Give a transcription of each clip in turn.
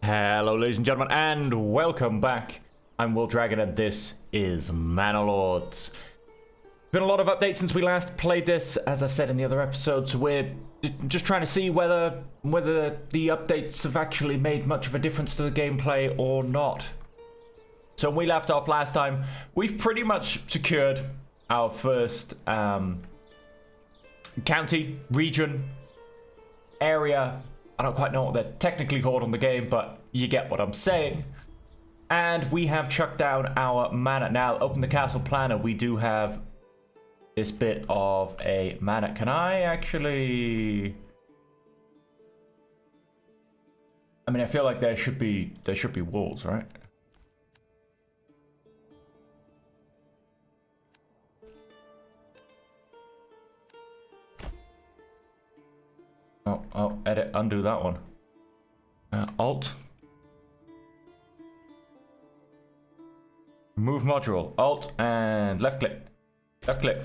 Hello ladies and gentlemen, and welcome back. I'm Will Dragon and this is Manor. Been a lot of updates since we last played this. As I've said in the other episodes, we're just trying to see whether the updates have actually made much of a difference to the gameplay or not. So when we left off last time, we've pretty much secured our first county, region, area. I don't quite know what they're technically called on the game, but you get what I'm saying. And we have chucked down our manor. Now, open the castle planner. We do have this bit of a manor. Can I actually... I mean, I feel like there should be walls, right? Oh, edit, undo that one. Alt. Move module. Alt and left click. Left click.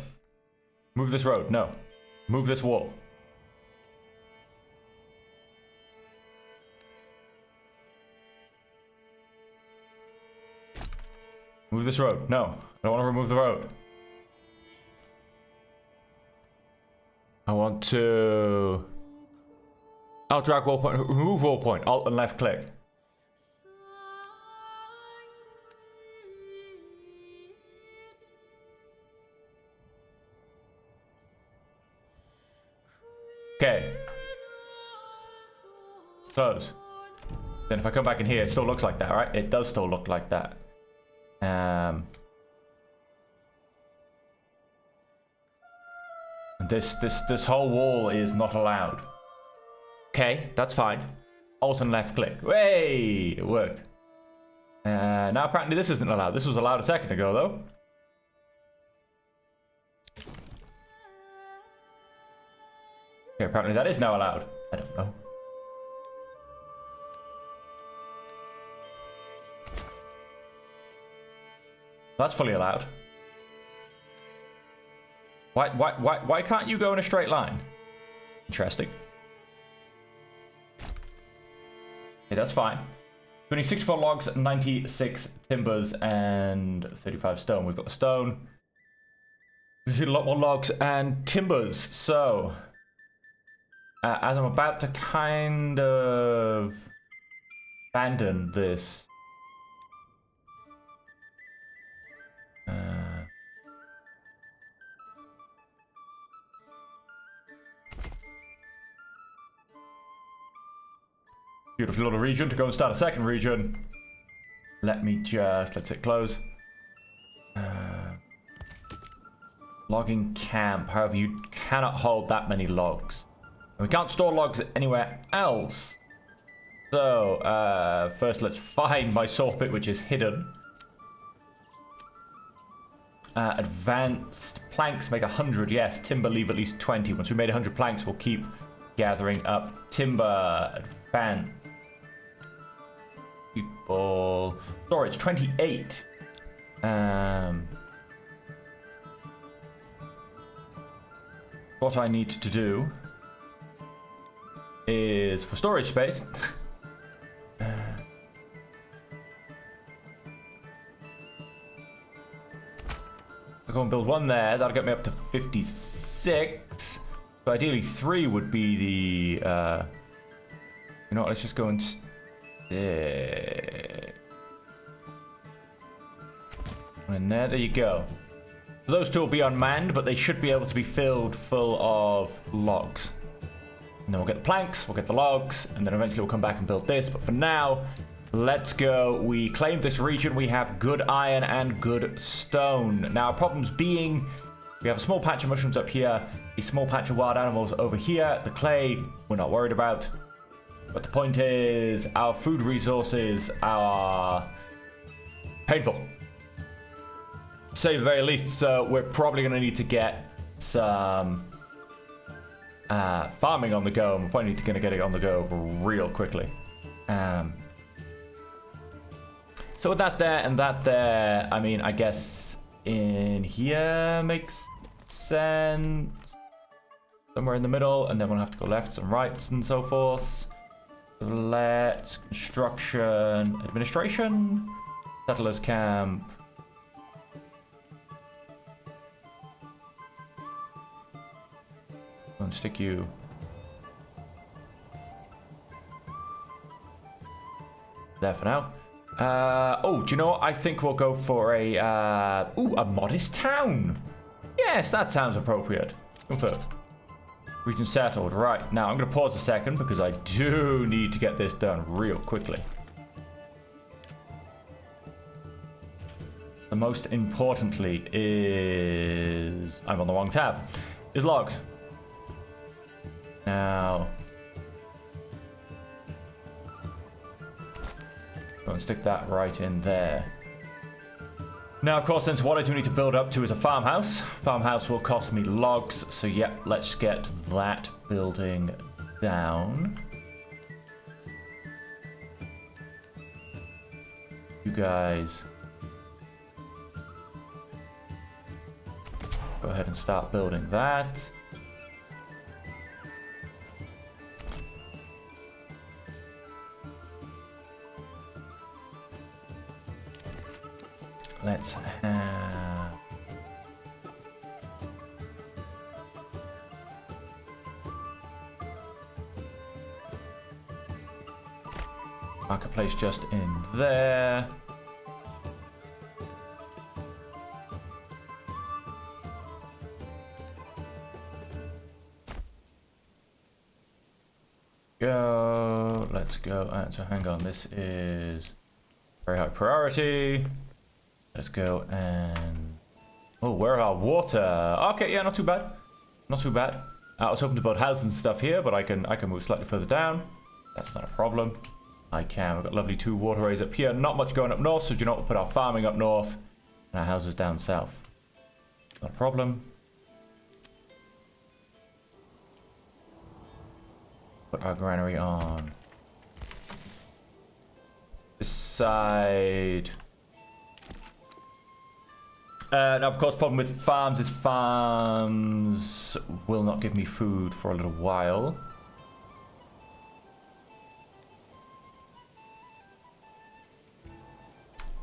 Move this road. No. Move this wall. Move this road. No. I don't want to remove the road. I want to... I'll drag wall point, remove wall point, alt and left click. Okay. Close. Then if I come back in here, it still looks like that, right? It does still look like that. This whole wall is not allowed. Okay, that's fine. Alt and left click. Hey, it worked. Now apparently this isn't allowed. This was allowed a second ago, though. Okay, apparently that is now allowed. I don't know. That's fully allowed. Why can't you go in a straight line? Interesting. Okay, that's fine. 64 logs, 96 timbers, and 35 stone. We've got the stone. We've got a lot more logs and timbers. So, as I'm about to kind of abandon this. Beautiful little region to go and start a second region. Let's hit close. Logging camp. However, you cannot hold that many logs. And we can't store logs anywhere else. So, first let's find my saw pit, which is hidden. Advanced planks make 100, yes. Timber leave at least 20. Once we made 100 planks, we'll keep gathering up timber. Advanced. People storage 28. What I need to do is for storage space. I'll go and build one there. That'll get me up to 56. So ideally 3 would be the you know what, let's just go and one in there you go. So those two will be unmanned, but they should be able to be filled full of logs. And then we'll get the planks, we'll get the logs, and then eventually we'll come back and build this. But for now, let's go. We claimed this region. We have good iron and good stone. Now, problems being, we have a small patch of mushrooms up here, a small patch of wild animals over here. The clay, we're not worried about. But the point is, our food resources are painful. To say the very least, so we're probably going to need to get some farming on the go, and we're probably going to get it on the go real quickly. So with that there and that there, I mean, I guess in here makes sense. Somewhere in the middle, and then we'll have to go lefts and rights and so forth. Let's construction, administration, settlers camp. Go and stick you. There for now. Oh, do you know what? I think we'll go for a a modest town. Yes, that sounds appropriate. Confirmed. Region settled. Right, now I'm going to pause a second because I do need to get this done real quickly. The most importantly is... I'm on the wrong tab. Is logs. Now... go and stick that right in there. Now, of course, since what I do need to build up to is a farmhouse. Farmhouse will cost me logs, so yeah, let's get that building down. You guys go ahead and start building that. Let's have... marketplace just in there. Go. Let's go. So hang on. This is very high priority. Let's go and... oh, where are our water? Okay, yeah, not too bad. Not too bad. I was hoping to build houses and stuff here, but I can move slightly further down. That's not a problem. I can. We've got lovely 2 waterways up here. Not much going up north, so do you know what? We'll put our farming up north and our houses down south. Not a problem. Put our granary on this side. Now, of course, problem with farms is farms will not give me food for a little while.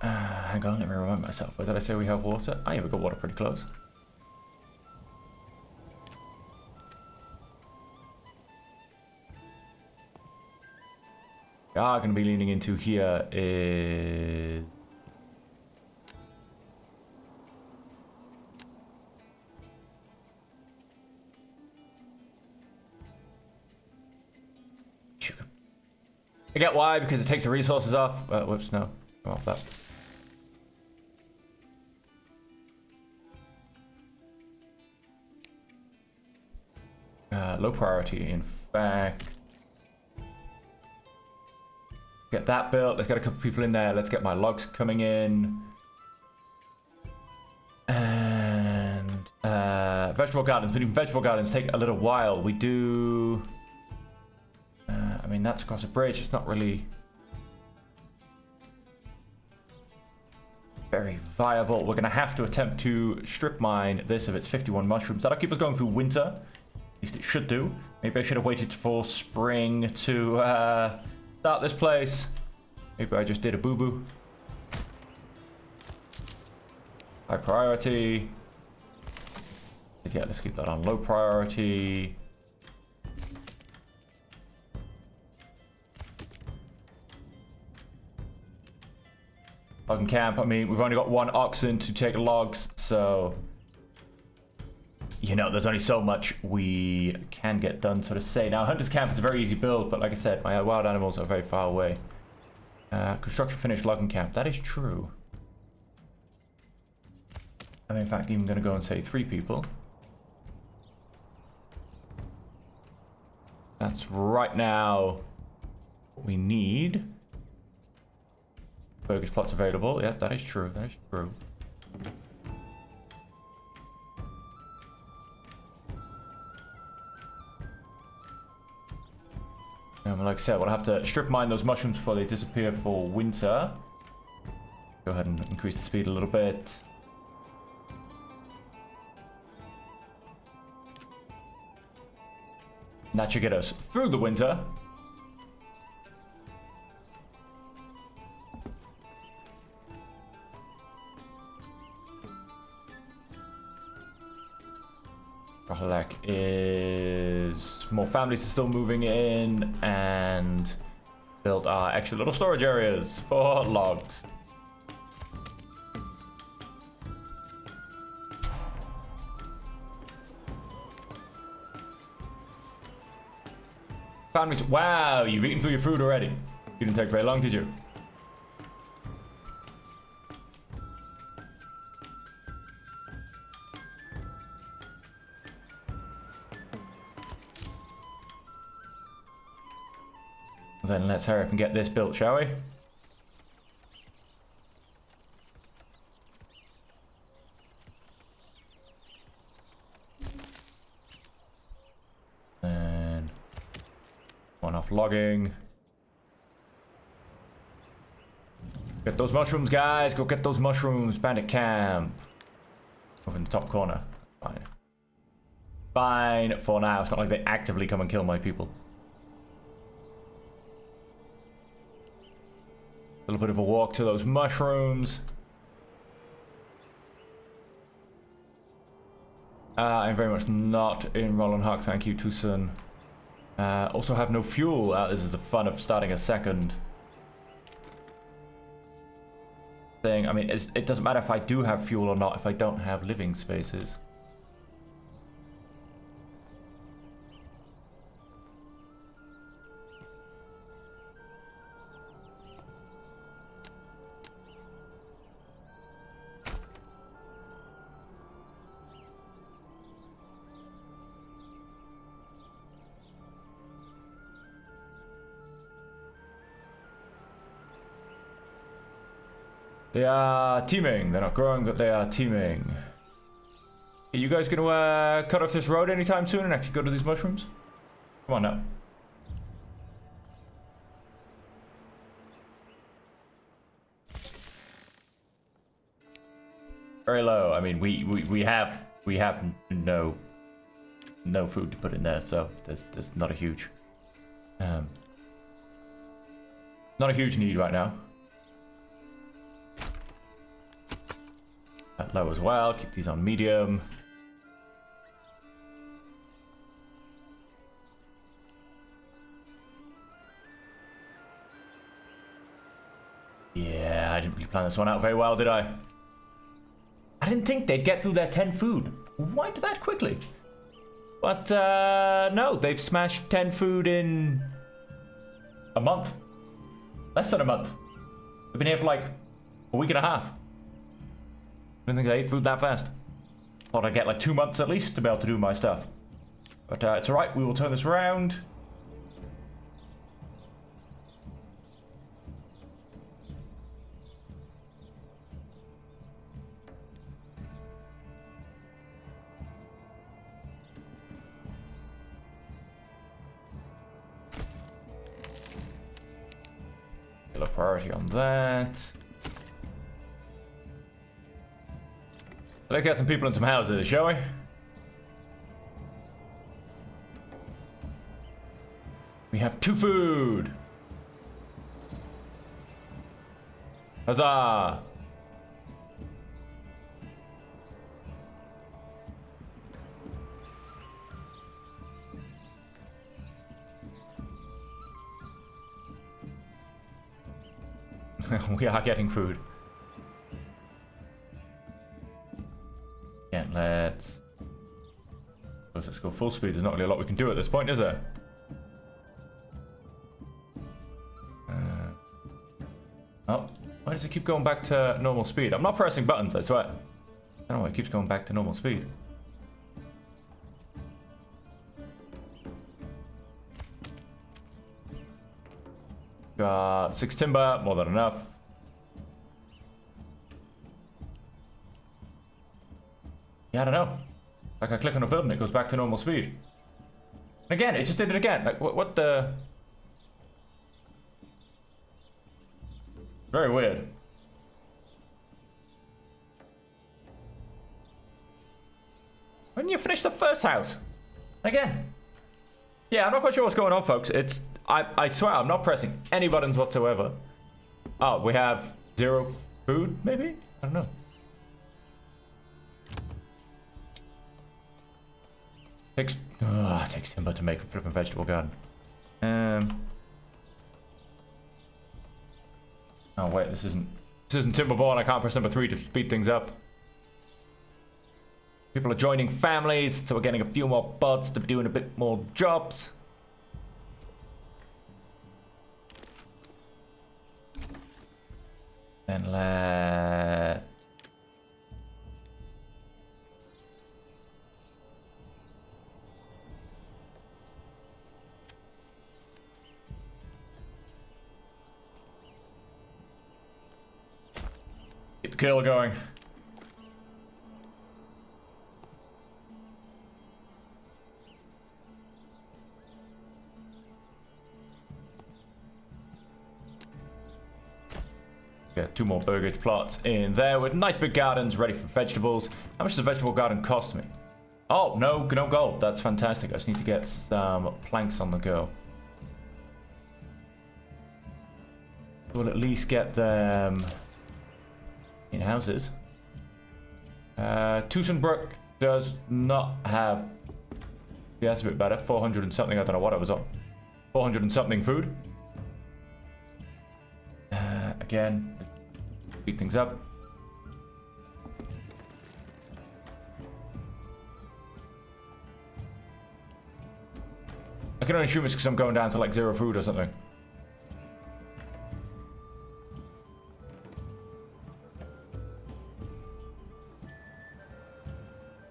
Hang on, let me remind myself. Where did I say we have water? Oh, yeah, we've got water pretty close. We are going to be leaning into here is... I get why, because it takes the resources off. Whoops, no. Go off that. Low priority, in fact. Get that built. Let's get a couple people in there. Let's get my logs coming in. And vegetable gardens. But even vegetable gardens take a little while. We do... I mean, that's across a bridge. It's not really very viable. We're going to have to attempt to strip mine this of its 51 mushrooms. That'll keep us going through winter. At least it should do. Maybe I should have waited for spring to start this place. Maybe I just did a boo-boo. High priority. Yeah, let's keep that on low priority. Logging camp. I mean, we've only got 1 oxen to take logs, so you know, there's only so much we can get done, so to say. Now, Hunter's Camp is a very easy build, but like I said, my wild animals are very far away. Construction finished, logging camp. That is true. I'm in fact even going to go and say 3 people. That's right now what we need. Burgers plots available. Yeah, that is true. That is true. Like I said, we'll have to strip mine those mushrooms before they disappear for winter. Go ahead and increase the speed a little bit. That should get us through the winter. Rahalak is... More families are still moving in, and build our extra little storage areas for logs. Families... Wow, you've eaten through your food already. You didn't take very long, did you? Then let's hurry up and get this built, shall we? And one off logging. Get those mushrooms, guys. Go get those mushrooms. Bandit camp. Over in the top corner. Fine. Fine for now. It's not like they actively come and kill my people. A little bit of a walk to those mushrooms. I'm very much not in Roland Hawk, thank you, Tucson. Also have no fuel. This is the fun of starting a second thing. I mean, it doesn't matter if I do have fuel or not if I don't have living spaces. They are teaming. They're not growing, but they are teaming. Are you guys gonna cut off this road anytime soon and actually go to these mushrooms? Come on now. Very low. I mean, we have no food to put in there, so there's not a huge need right now. That low as well. Keep these on medium. Yeah, I didn't really plan this one out very well, did I? I didn't think they'd get through their 10 food. Why did that quickly? But no, they've smashed 10 food in a month. Less than a month. They've been here for like a week and a half. I didn't think they ate food that fast. Thought I'd get like 2 months at least to be able to do my stuff. But it's alright, we will turn this around. Get a priority on that. Let's get some people in some houses, shall we? We have 2 food. Huzzah! We are getting food. Again, let's go full speed. There's not really a lot we can do at this point, is there? Oh, why does it keep going back to normal speed? I'm not pressing buttons, I swear. I don't know why it keeps going back to normal speed. Got 6 timber, more than enough. Yeah, I don't know. Like I click on a building, it goes back to normal speed. Again, it just did it again. Like what the? Very weird. When you finish the first house? Again. Yeah, I'm not quite sure what's going on, folks. It's I swear I'm not pressing any buttons whatsoever. Oh, we have 0 food, maybe? I don't know. Takes timber to make a flipping vegetable garden. Oh wait, this isn't Timberborn. I can't press number 3 to speed things up. People are joining families, so we're getting a few more buds to be doing a bit more jobs. Then let keep the kill going. Get 2 more burgage plots in there with nice big gardens ready for vegetables. How much does a vegetable garden cost me? Oh, no gold. That's fantastic. I just need to get some planks on the go. We'll at least get them in houses. Tussenbrook does not have... Yeah, that's a bit better. 400 and something. I don't know what I was on. 400 and something food. Again, speed things up. I can only assume it's because I'm going down to like 0 food or something.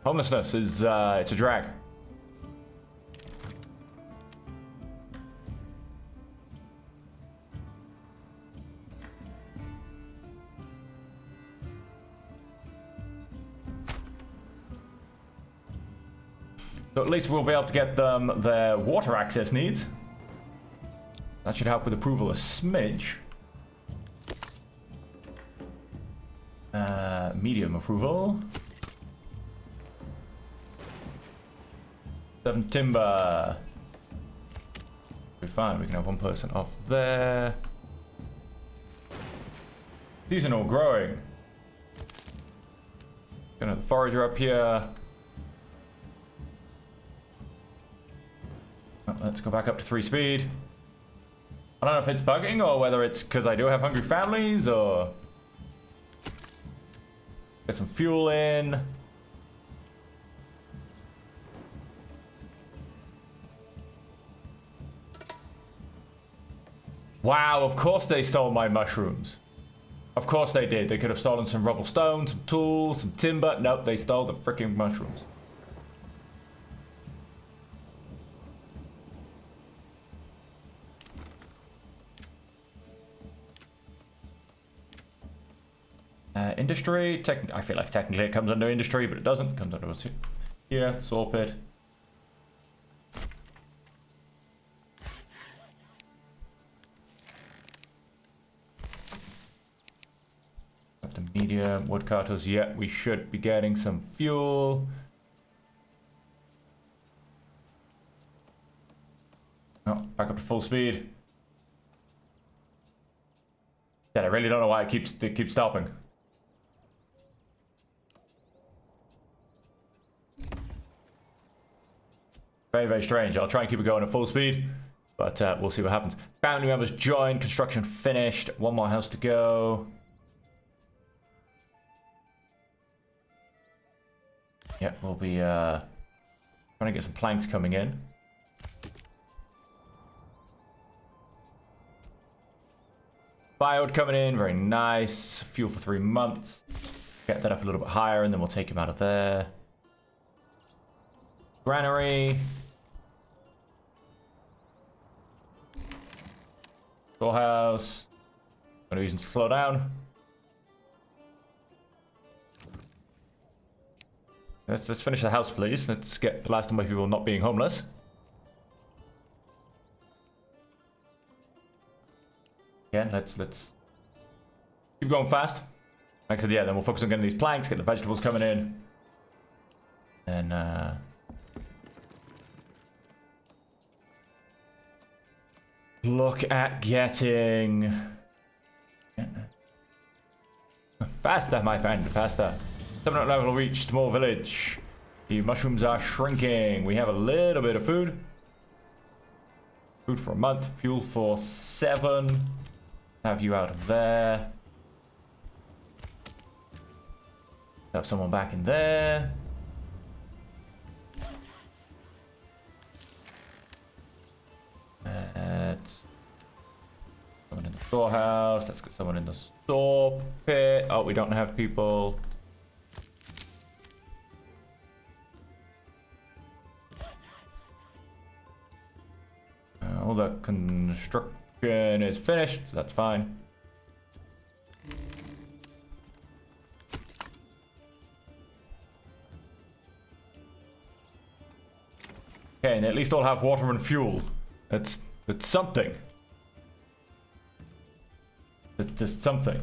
Homelessness is, it's a drag. So at least we'll be able to get them their water access needs. That should help with approval a smidge. Medium approval. 7 timber. We're fine, we can have 1 person off there. Seasonal growing. Gonna have the forager up here. Let's go back up to 3 speed. I don't know if it's bugging or whether it's because I do have hungry families or... Get some fuel in. Wow, of course they stole my mushrooms. Of course they did. They could have stolen some rubble stone, some tools, some timber. Nope, they stole the freaking mushrooms. Industry, I feel like technically it comes under industry, but it doesn't. It comes under what's here, saw pit. Up to medium, woodcutters, yeah, we should be getting some fuel. Oh, back up to full speed. Yeah, I really don't know why it keeps stopping. Very, very strange. I'll try and keep it going at full speed, but we'll see what happens. Family members joined. Construction finished. 1 more house to go. Yeah, we'll be trying to get some planks coming in. Biode coming in. Very nice. Fuel for 3 months. Get that up a little bit higher, and then we'll take him out of there. Granary. Storehouse. No reason to slow down. Let's finish the house, please. Let's get the last of my people not being homeless. Again, let's keep going fast. Like I said, yeah, then we'll focus on getting these planks, get the vegetables coming in. And look at getting... Faster, my friend, faster. 7 level reached, more village. The mushrooms are shrinking. We have a little bit of food. Food for a month. Fuel for 7. Have you out of there. Have someone back in there. Someone in the storehouse. Let's get someone in the store pit. Oh, we don't have people. All the construction is finished, so that's fine. Okay, and at least I'll have water and fuel. That's something. That's something.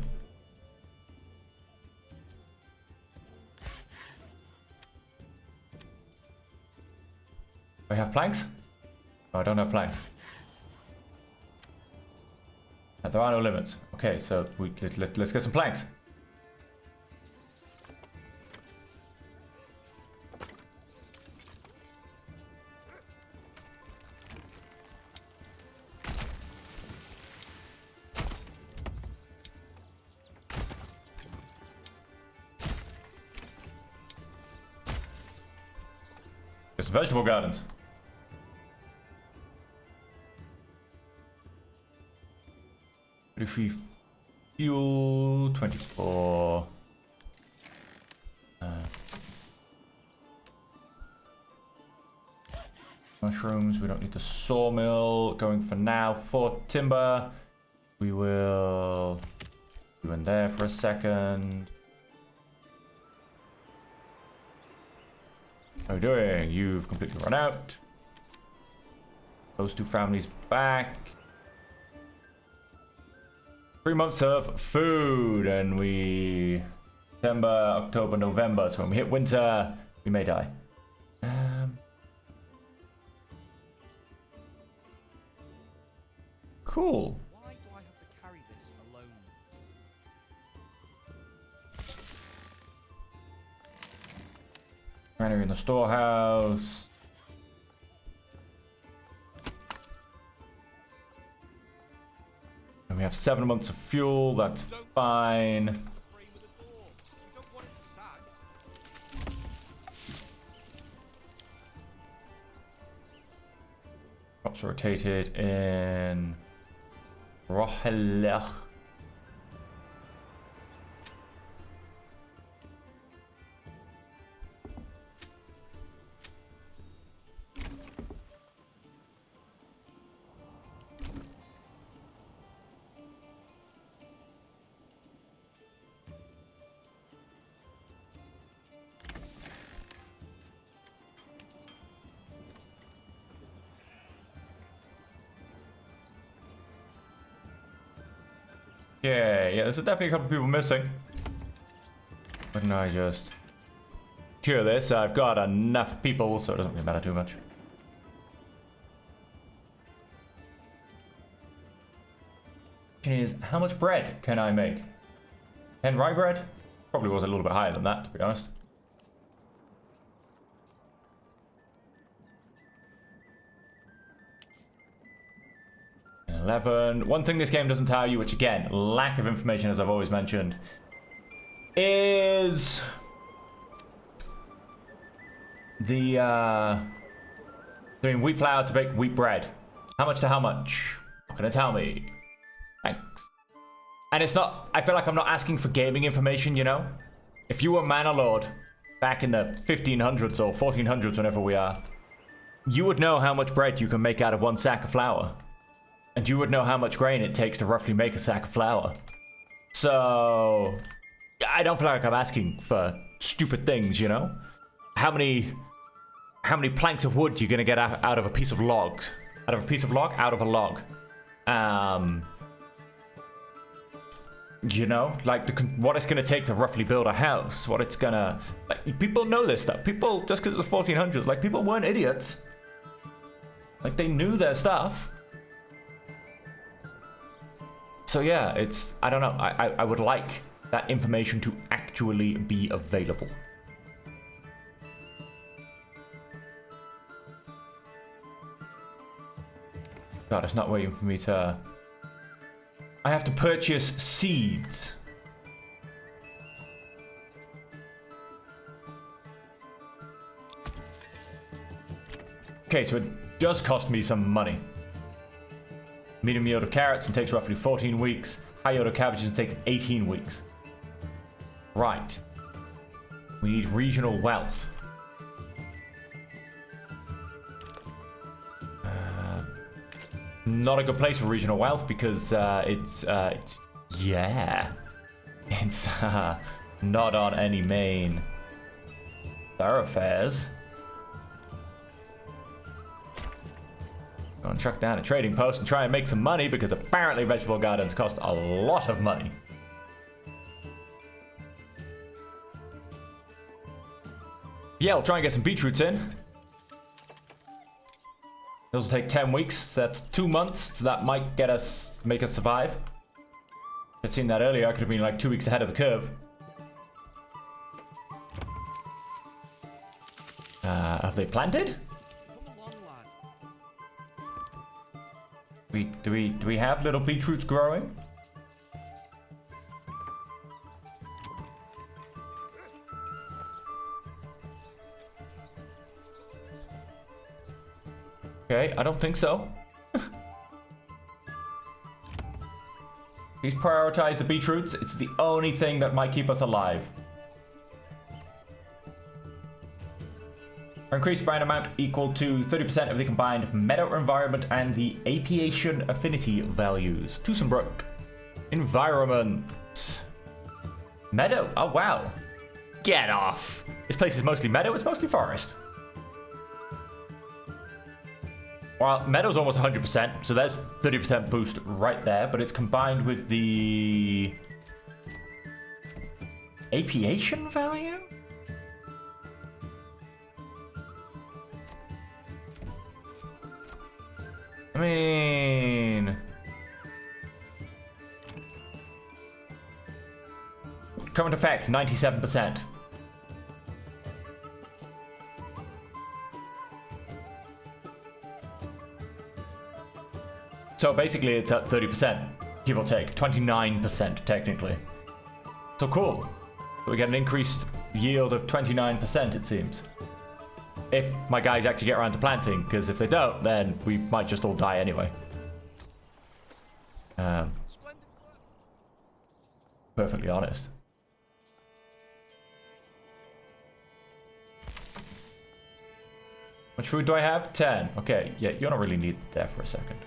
I have planks? No, I don't have planks. There are no limits. Okay, so let's get some planks. It's vegetable gardens. Free fuel 24. Mushrooms. We don't need the sawmill going for now. For timber, we will go in there for a second. How are you doing? You've completely run out. Those two families back. 3 months of food, and we September, October, November. So when we hit winter, we may die. Cool. Why do I have to carry this alone? Granary in the storehouse. And we have 7 months of fuel. That's fine. Crops rotated in Rohelech. Yeah, there's definitely a couple of people missing. Why don't I just cure this? I've got enough people, so it doesn't really matter too much. Question is, how much bread can I make? 10 rye bread? Probably was a little bit higher than that, to be honest. And 11. One thing this game doesn't tell you, which again, lack of information as I've always mentioned, is the doing wheat flour to bake wheat bread. How much to how much? Not gonna tell me. Thanks. And it's not, I feel like I'm not asking for gaming information, you know? If you were Manor Lord back in the 1500s or 1400s, whenever we are, you would know how much bread you can make out of 1 sack of flour. And you would know how much grain it takes to roughly make a sack of flour. So I don't feel like I'm asking for stupid things, you know? How many planks of wood you're gonna get out of a piece of logs? Out of a piece of log? Out of a log. You know, like what it's gonna take to roughly build a house. What it's gonna, like, people know this stuff. People, just because it was 1400s, like, people weren't idiots. Like, they knew their stuff. So yeah, it's, I don't know. I would like that information to actually be available. God, it's not waiting for me to... I have to purchase seeds. Okay, so it does cost me some money. Medium yield of carrots and takes roughly 14 weeks. High yield of cabbages and takes 18 weeks. Right. We need regional wealth. Not a good place for regional wealth because it's not on any main thoroughfares. Go and track down a trading post and try and make some money because apparently vegetable gardens cost a lot of money. Yeah, we'll try and get some beetroots in. This will take 10 weeks, so that's 2 months, so that might make us survive. If I'd seen that earlier, I could have been like 2 weeks ahead of the curve. Have they planted? Do we have little beetroots growing? Okay, I don't think so. Please prioritize the beetroots. It's the only thing that might keep us alive. Increased brand amount equal to 30% of the combined meadow environment and the apiation affinity values. Tussenbrook. Environment. Meadow. Oh, wow. Get off. This place is mostly meadow. It's mostly forest. Well, meadow's almost 100%, so there's 30% boost right there, but it's combined with the apiation value? I mean... current effect, 97%. So basically it's at 30%, give or take. 29% technically. So cool. We get an increased yield of 29%, it seems. If my guys actually get around to planting, because if they don't, then we might just all die anyway. Perfectly honest. How much food do I have? 10. Okay, yeah, you're not really needed there for a second.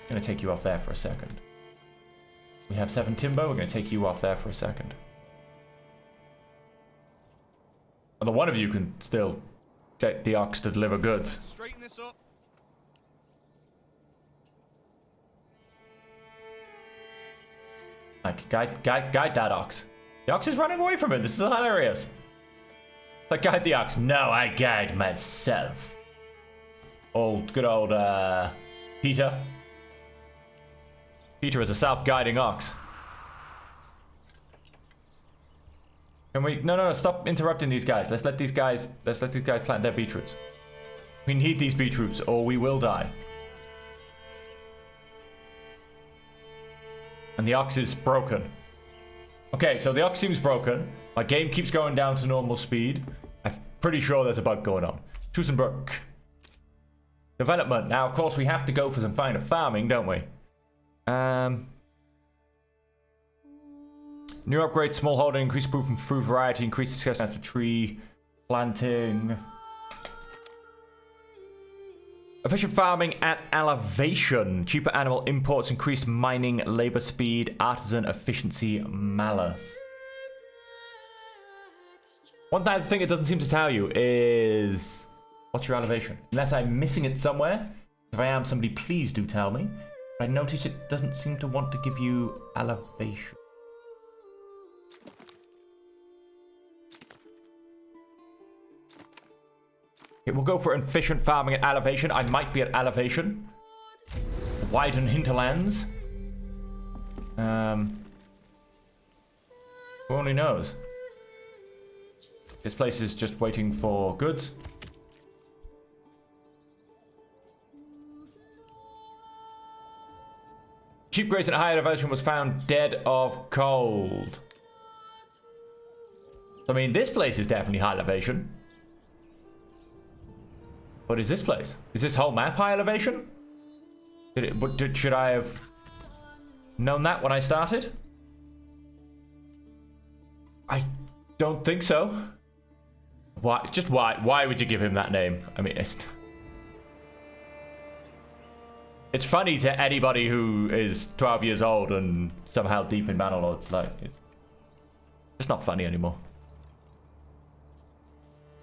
I'm going to take you off there for a second. We have 7 timber. We're going to take you off there for a second. Although one of you can still take the ox to deliver goods. Straighten this up. Like, guide that ox. The ox is running away from it. This is hilarious. Like, guide the ox. No, I guide myself. Good old, Peter. Peter is a self-guiding ox. Can we... No, stop interrupting these guys. Let's let these guys plant their beetroots. We need these beetroots or we will die. And the ox is broken. Okay, so the ox seems broken. My game keeps going down to normal speed. I'm pretty sure there's a bug going on. Tussenbrook. Development. Now, of course, we have to go for some finer farming, don't we? New upgrade, small holding, increased proof and fruit variety, increased success after tree planting. Efficient farming at elevation. Cheaper animal imports, increased mining, labor speed, artisan efficiency, malice. One thing it doesn't seem to tell you is... what's your elevation? Unless I'm missing it somewhere. If I am, somebody please do tell me. But I notice it doesn't seem to want to give you elevation. Okay, we'll go for efficient farming at elevation. I might be at elevation. Widen hinterlands. Who only knows? This place is just waiting for goods. Sheep grazing at high elevation was found dead of cold. I mean, this place is definitely high elevation. What is this place? Is this whole map high elevation? Should I have known that when I started? I don't think so. Why? Just why? Why would you give him that name? I mean, it's funny to anybody who is 12 years old and somehow deep in Manor. It's like it's not funny anymore.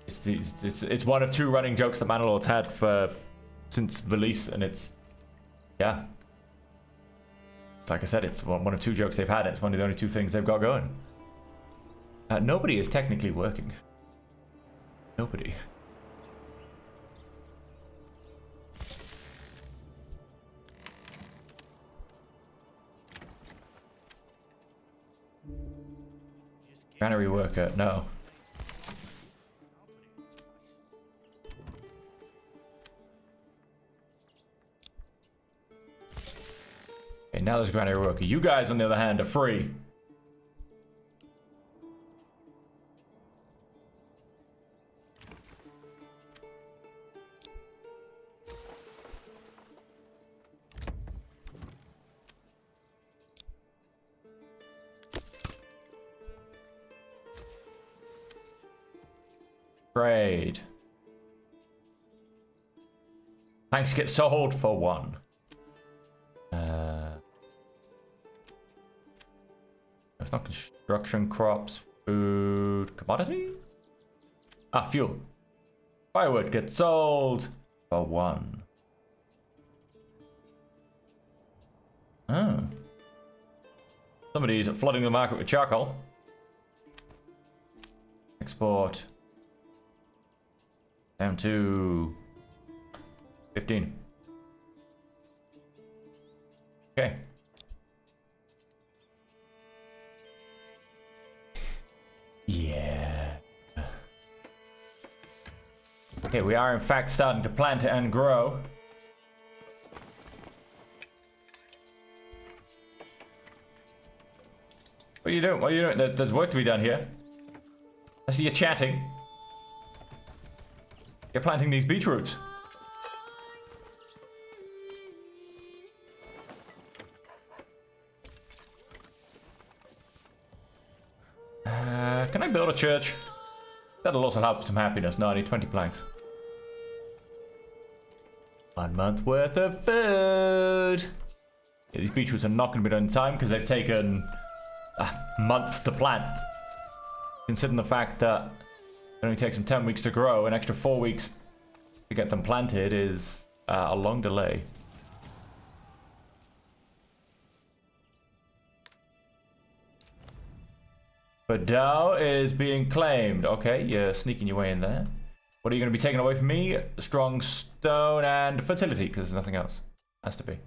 It's one of two running jokes that Manor had since release, and it's yeah. Like I said, it's one of two jokes they've had. It's one of the only two things they've got going. Nobody is technically working. Nobody. Granary worker, no. Okay, now there's a granary worker. You guys, on the other hand, are free. Trade. Tanks get sold for 1. It's not construction, crops, food, commodity? Ah, fuel. Firewood gets sold for 1. Oh. Somebody's flooding the market with charcoal. Export. Down to 15. Okay. Yeah. Okay, we are in fact starting to plant and grow. What are you doing? What are you doing? There's work to be done here. I see you chatting. You're planting these beetroots. Can I build a church? That'll also help with some happiness. No, I need 20 planks. 1 month worth of food. Yeah, these beetroots are not going to be done in time because they've taken months to plant. Considering the fact that it only takes them 10 weeks to grow, an extra 4 weeks to get them planted is a long delay. Badao is being claimed. Okay, you're sneaking your way in there. What are you going to be taking away from me? Strong stone and fertility, because there's nothing else. Has to be.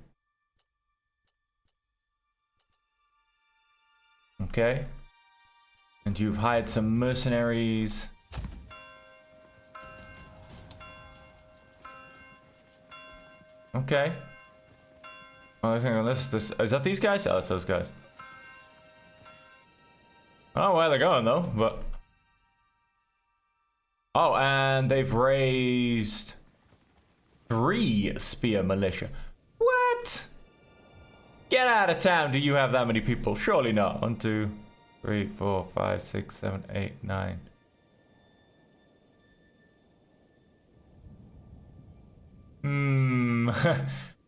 Okay. And you've hired some mercenaries. Okay. Oh, I think on this, is that these guys? Oh, it's those guys. I don't know where they're going though, but oh, and they've raised 3 spear militia. What? Get out of town! Do you have that many people? Surely not. 1, 2, 3, 4, 5, 6, 7, 8, 9.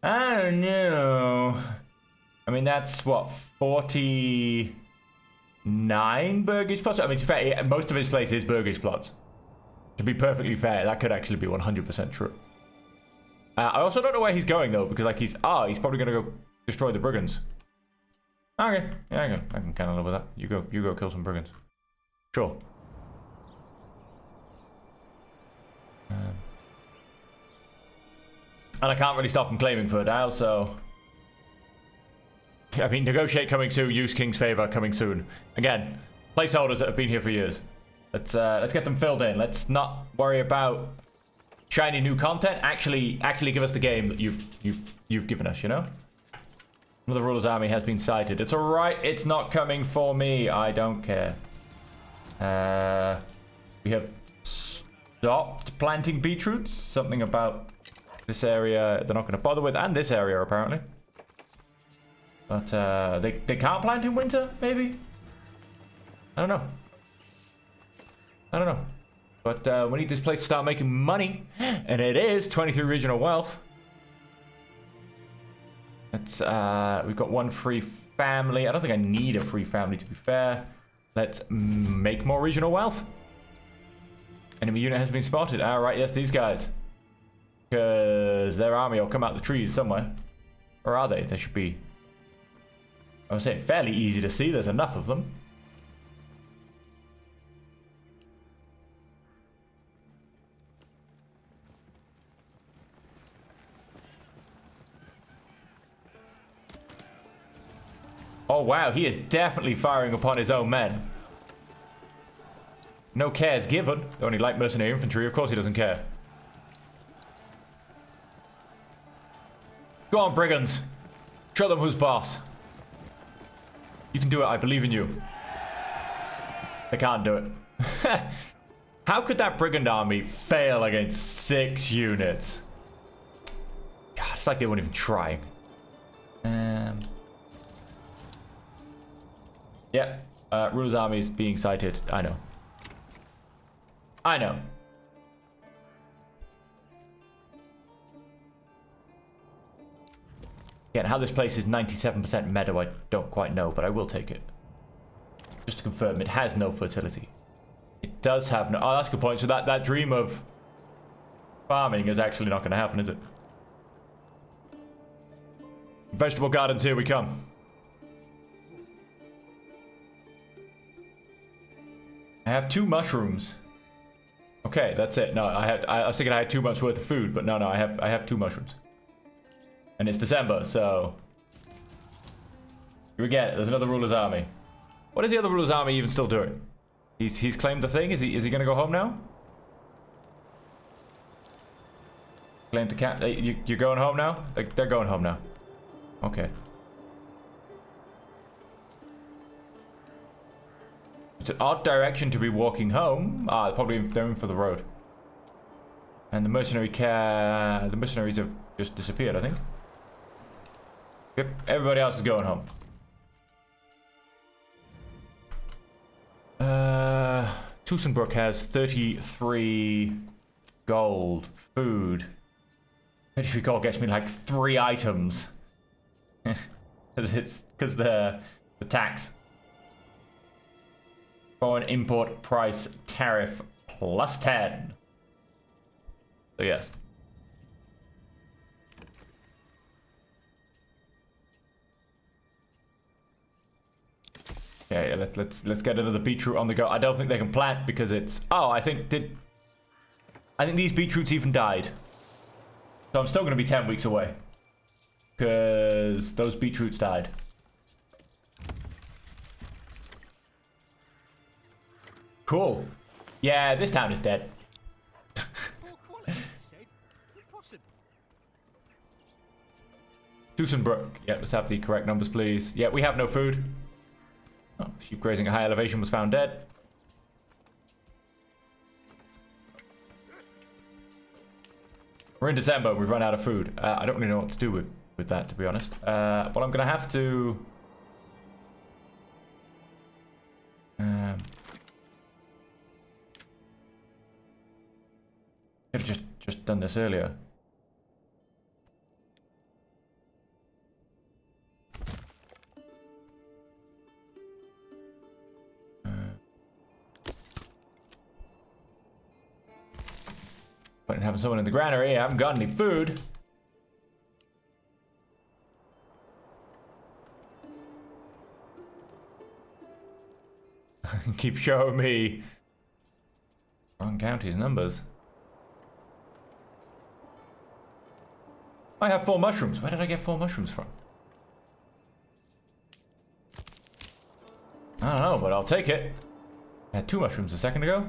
I don't know. I mean, that's what, 49 burgage plots? I mean, to be fair, most of his place is burgage plots. To be perfectly fair, that could actually be 100% true. I also don't know where he's going though, because like he's probably gonna go destroy the brigands. Okay, yeah, I can kind of live with that. You go kill some brigands. Sure. And I can't really stop him claiming fertile, so I mean, negotiate coming soon, use King's favor coming soon. Again, placeholders that have been here for years. Let's get them filled in. Let's not worry about shiny new content. Actually give us the game that you've given us, you know? Another ruler's army has been sighted. It's alright, it's not coming for me. I don't care. We have stopped planting beetroots. Something about this area they're not going to bother with. And this area, apparently. But they can't plant in winter, maybe? I don't know. I don't know. But we need this place to start making money. And it is 23 regional wealth. It's, we've got one free family. I don't think I need a free family, to be fair. Let's make more regional wealth. Enemy unit has been spotted. Alright, yes, these guys. Because their army will come out the trees somewhere. Or are they? They should be, I would say, fairly easy to see. There's enough of them. Oh wow, he is definitely firing upon his own men. No cares given. Only light mercenary infantry, of course he doesn't care. Go on, brigands. Show them who's boss. You can do it, I believe in you. They can't do it. How could that brigand army fail against 6 units? God, it's like they weren't even trying. Yeah, ruler's army is being sighted. I know. I know. Again, how this place is 97% meadow, I don't quite know, but I will take it. Just to confirm, it has no fertility. It does have no... Oh, that's a good point. So that dream of farming is actually not going to happen, is it? Vegetable gardens, here we come. I have 2 mushrooms. Okay, that's it. No, I was thinking I had 2 months worth of food, but no, I have 2 mushrooms. And it's December, so here we get it. There's another ruler's army. What is the other ruler's army even still doing? He's claimed the thing. Is he gonna go home now? Claim to camp. You're going home now? They're going home now. Okay. It's an odd direction to be walking home. Ah, probably they're in for the road. And the mercenaries have just disappeared, I think. Yep, everybody else is going home. Tussenbrook has 33 gold. Food. 33 gold gets me like 3 items. It's because the tax. Foreign import price tariff plus 10. So yes. Okay, let's get another beetroot on the go. I don't think they can plant because it's... Oh, I think these beetroots even died. So I'm still going to be 10 weeks away. Because those beetroots died. Cool. Yeah, this town is dead. Tussenbrook. Yeah, let's have the correct numbers, please. Yeah, we have no food. Oh, sheep grazing at high elevation was found dead. We're in December. We've run out of food. I don't really know what to do with that, to be honest. But I'm going to have to... Could have just done this earlier. But having someone in the granary, I haven't got any food. Keep showing me wrong county's numbers. I have 4 mushrooms. Where did I get 4 mushrooms from? I don't know, but I'll take it. I had 2 mushrooms a second ago.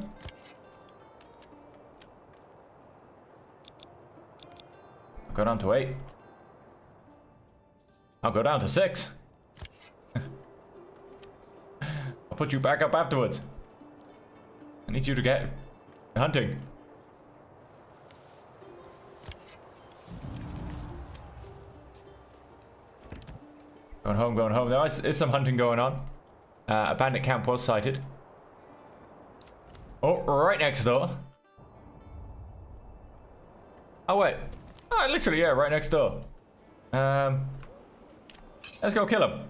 Got on to 8. I'll go down to 6. I'll put you back up afterwards. I need you to get hunting. Going home, going home. There is some hunting going on. A bandit camp was sighted. Oh, right next door. Oh, wait. Oh, literally, yeah, right next door. Let's go kill him.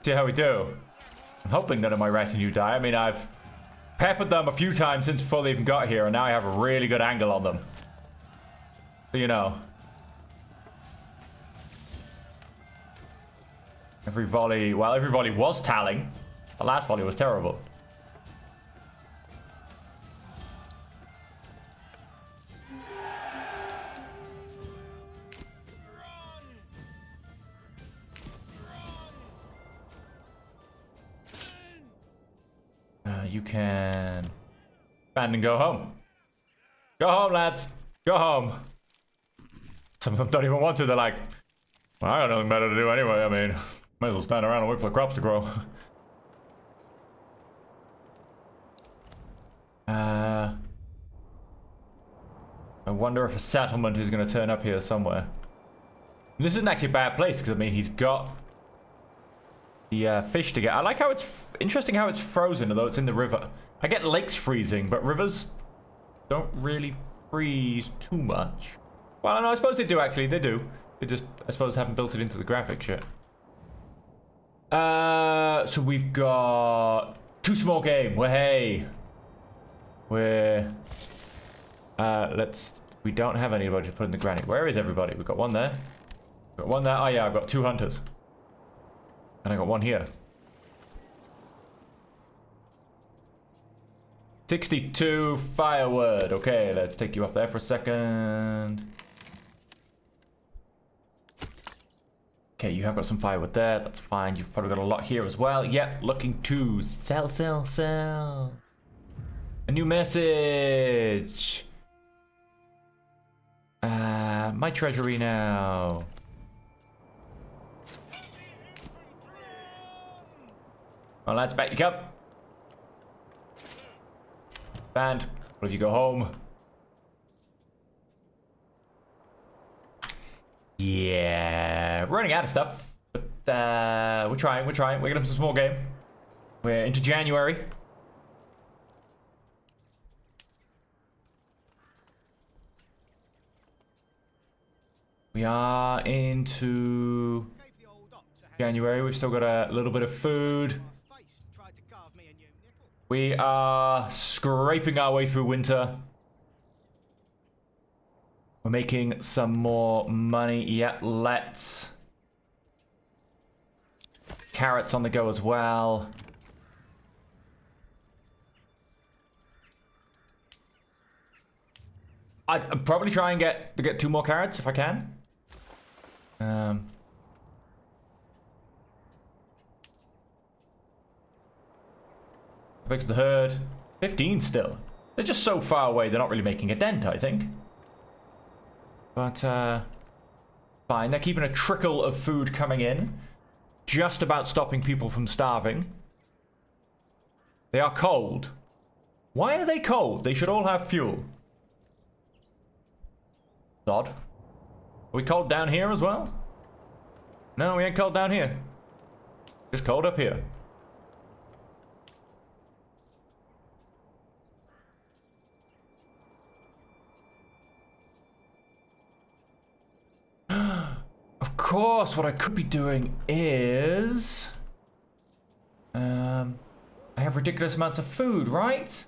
See how we do. I'm hoping none of my retinue die. I mean, I've peppered them a few times since before they even got here, and now I have a really good angle on them. So you know. Every volley was tallying. The last volley was terrible. You can band and go home. Go home, lads. Go home. Some of them don't even want to. They're like, well, I got nothing better to do anyway. I mean, might as well stand around and wait for the crops to grow. I wonder if a settlement is going to turn up here somewhere. This isn't actually a bad place because, I mean, he's got the fish to get. I like how it's interesting how it's frozen, although it's in the river. I get lakes freezing, but rivers don't really freeze too much. Well, no, I suppose they do actually. They do. They just, I suppose, haven't built it into the graphics yet. So we've got 2 small game. Well, hey, we don't have anybody to put in the granny. Where is everybody? We've got one there. Got one there. Oh yeah, I've got 2 hunters. And I got 1 here. 62 firewood. Okay, let's take you off there for a second. Okay, you have got some firewood there. That's fine. You've probably got a lot here as well. Yep, looking to sell, sell, sell. A new message. My treasury now. Well, lads, back you come. Band, what if you go home? Yeah, running out of stuff. But we're trying. We're getting some small game. We're into January. We are into January. We've still got a little bit of food. We are scraping our way through winter. We're making some more money. Yeah, let's. Carrots on the go as well. I'd probably try and get 2 more carrots if I can. Fix the herd. 15 still. They're just so far away, they're not really making a dent, I think. But, fine. They're keeping a trickle of food coming in. Just about stopping people from starving. They are cold. Why are they cold? They should all have fuel. Odd. Are we cold down here as well? No, we ain't cold down here. It's cold up here. Of course, what I could be doing is... I have ridiculous amounts of food, right?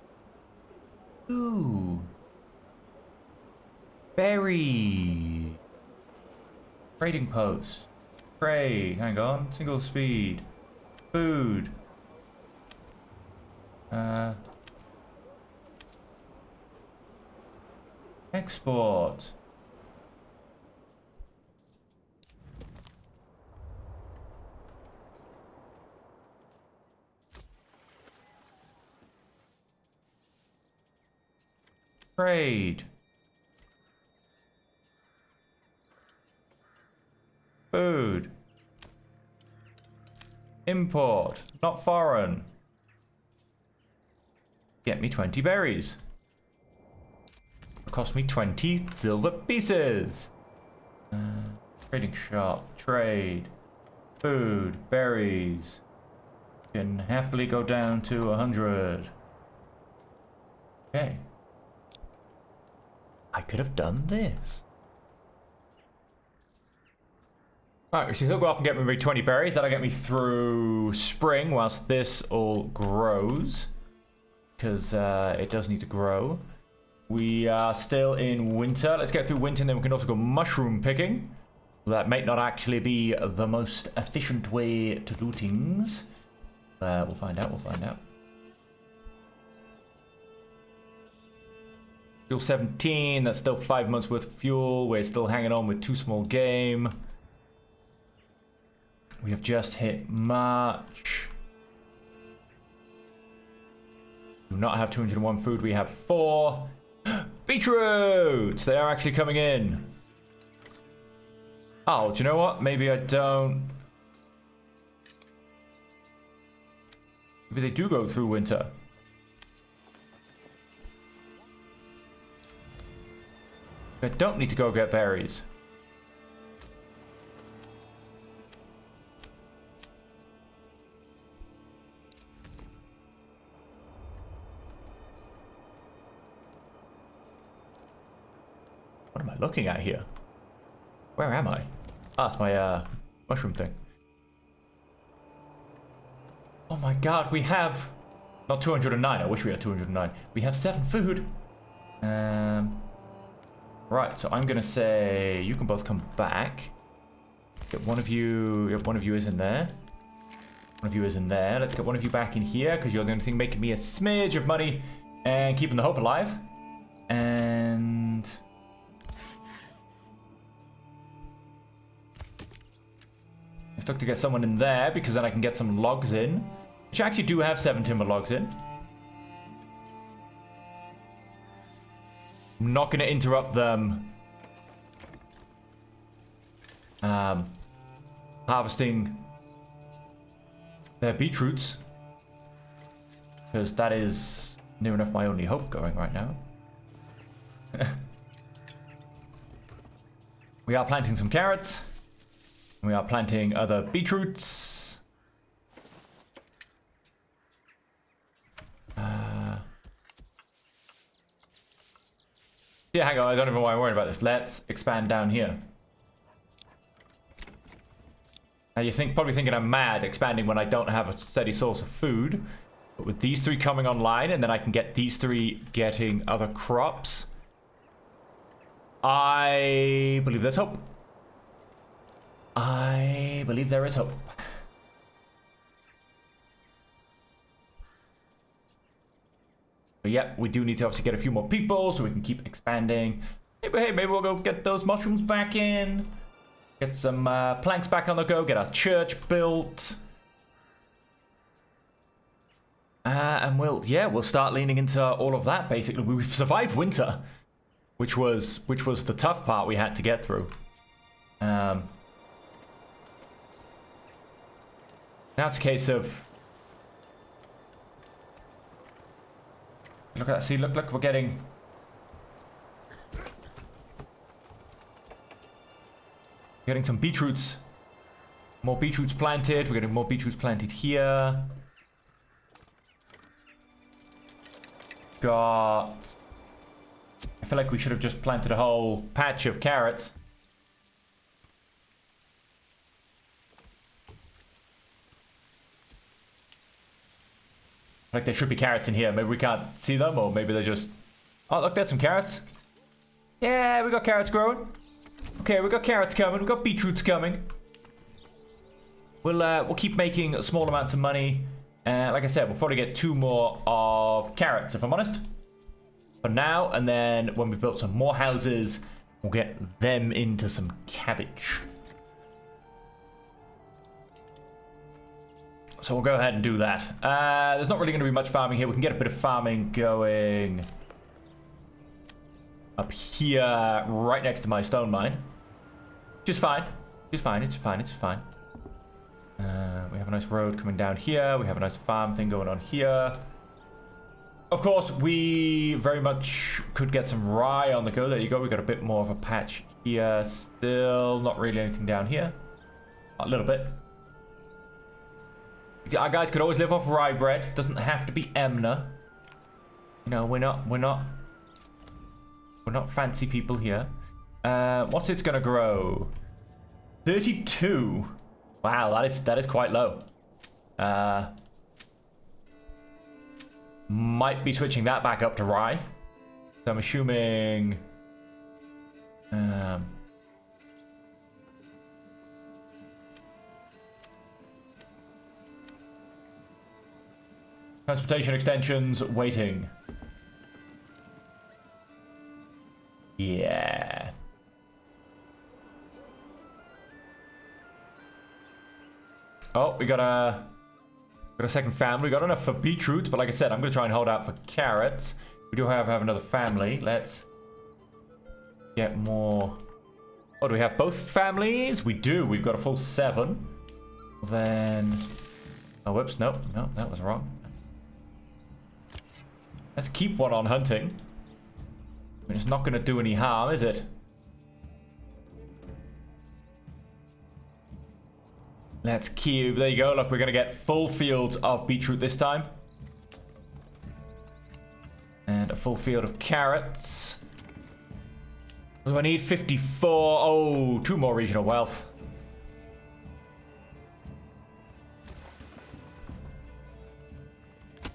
Ooh. Berry. Trading post. Trade. Hang on. Single speed. Food. Export. Trade. Food. Import. Not foreign. Get me 20 berries. It cost me 20 silver pieces. Trading shop. Trade. Food. Berries. Can happily go down to 100. Okay. I could have done this. Alright, so he'll go off and get me 20 berries. That'll get me through spring whilst this all grows. Because it does need to grow. We are still in winter. Let's get through winter and then we can also go mushroom picking. That might not actually be the most efficient way to do things. We'll find out, we'll find out. Fuel 17, that's still 5 months worth of fuel. We're still hanging on with 2 small game. We have just hit March. Do not have 201 food, we have 4. Beetroots! They are actually coming in. Oh, do you know what? Maybe I don't. Maybe they do go through winter. I don't need to go get berries. What am I looking at here? Where am I? Ah, it's my mushroom thing. Oh my god, we have not 209. I wish we had 209. We have 7 food. Right, so I'm gonna say you can both come back. Get one of you. Yep, one of you is in there. One of you is in there. Let's get one of you back in here because you're the only thing making me a smidge of money and keeping the hope alive. And let's look to get someone in there because then I can get some logs in, which I actually do have 7 timber logs in. I'm not going to interrupt them harvesting their beetroots because that is near enough my only hope going right now. We are planting some carrots. We are planting other beetroots. Yeah, hang on, I don't even know why I'm worried about this. Let's expand down here. Now you probably thinking I'm mad expanding when I don't have a steady source of food. But with these 3 coming online and then I can get these 3 getting other crops, I believe there's hope. I believe there is hope. But yeah, we do need to obviously get a few more people so we can keep expanding. Hey, maybe we'll go get those mushrooms back in. Get some planks back on the go. Get our church built. And we'll start leaning into all of that. Basically, we've survived winter, which was the tough part we had to get through. Now it's a case of look at that. See, look, we're getting some beetroots More beetroots planted. We're getting more beetroots planted here. Got... I feel like we should have just planted a whole patch of carrots. Like there should be carrots in here. Maybe we can't see them, or maybe they're just... Oh, look, there's some carrots. Yeah, we got carrots growing. Okay, we got carrots coming. We got beetroots coming. We'll keep making small amounts of money. Like I said, we'll probably get 2 more of carrots, if I'm honest. For now, and then when we've built some more houses, we'll get them into some cabbage. So we'll go ahead and do that. There's not really going to be much farming here. We can get a bit of farming going up here, right next to my stone mine. Just fine. It's fine. It's fine. It's fine. We have a nice road coming down here. We have a nice farm thing going on here. Of course, we very much could get some rye on the go. There you go. We got a bit more of a patch here. Still not really anything down here. A little bit. Our guys could always live off rye bread. Doesn't have to be Emna. You know, we're not fancy people here. What's it's gonna grow? 32. Wow, that is quite low. Might be switching that back up to rye. So I'm assuming... transportation extensions, waiting. Yeah. Oh, we got a second family. We got enough for beetroots, but like I said, I'm going to try and hold out for carrots. We do have another family. Let's get more. Oh, do we have both families? We do. We've got a full 7. Then... Oh, whoops. No, that was wrong. Let's keep one on hunting. I mean, it's not going to do any harm, is it? Let's keep... There you go. Look, we're going to get full fields of beetroot this time. And a full field of carrots. What do I need? 54. Oh, 2 more regional wealth.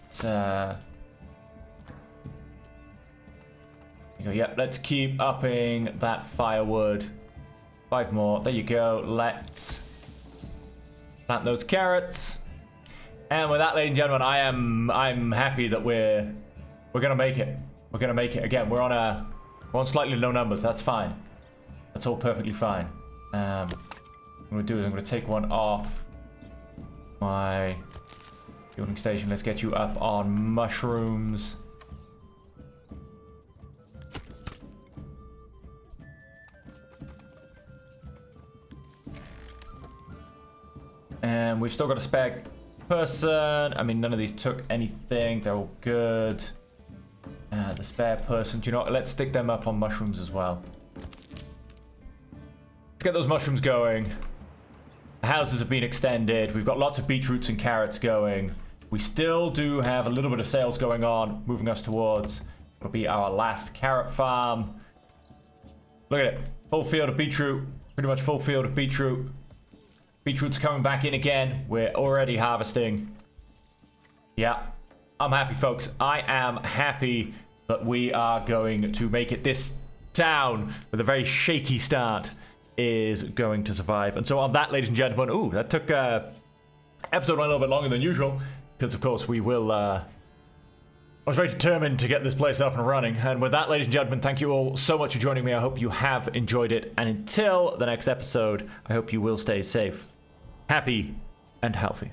It's, yep, let's keep upping that firewood. 5 more. There you go. Let's plant those carrots. And with that, ladies and gentlemen, I'm happy that we're gonna make it. We're gonna make it. Again, we're on slightly low numbers. That's fine. That's all perfectly fine. What I'm gonna do is I'm gonna take one off my building station. Let's get you up on mushrooms. And we've still got a spare person. I mean, none of these took anything. They're all good. The spare person. Do you know what? Let's stick them up on mushrooms as well. Let's get those mushrooms going. The houses have been extended. We've got lots of beetroots and carrots going. We still do have a little bit of sales going on, moving us towards what'll be our last carrot farm. Look at it. Full field of beetroot. Pretty much full field of beetroot. Beetroot's coming back in again. We're already harvesting. Yeah, I'm happy, folks. I am happy that we are going to make it. This town, with a very shaky start, is going to survive. And so on that, ladies and gentlemen, ooh, that took episode 1 a little bit longer than usual, because of course we will... I was very determined to get this place up and running. And with that, ladies and gentlemen, thank you all so much for joining me. I hope you have enjoyed it. And until the next episode, I hope you will stay safe, happy, and healthy.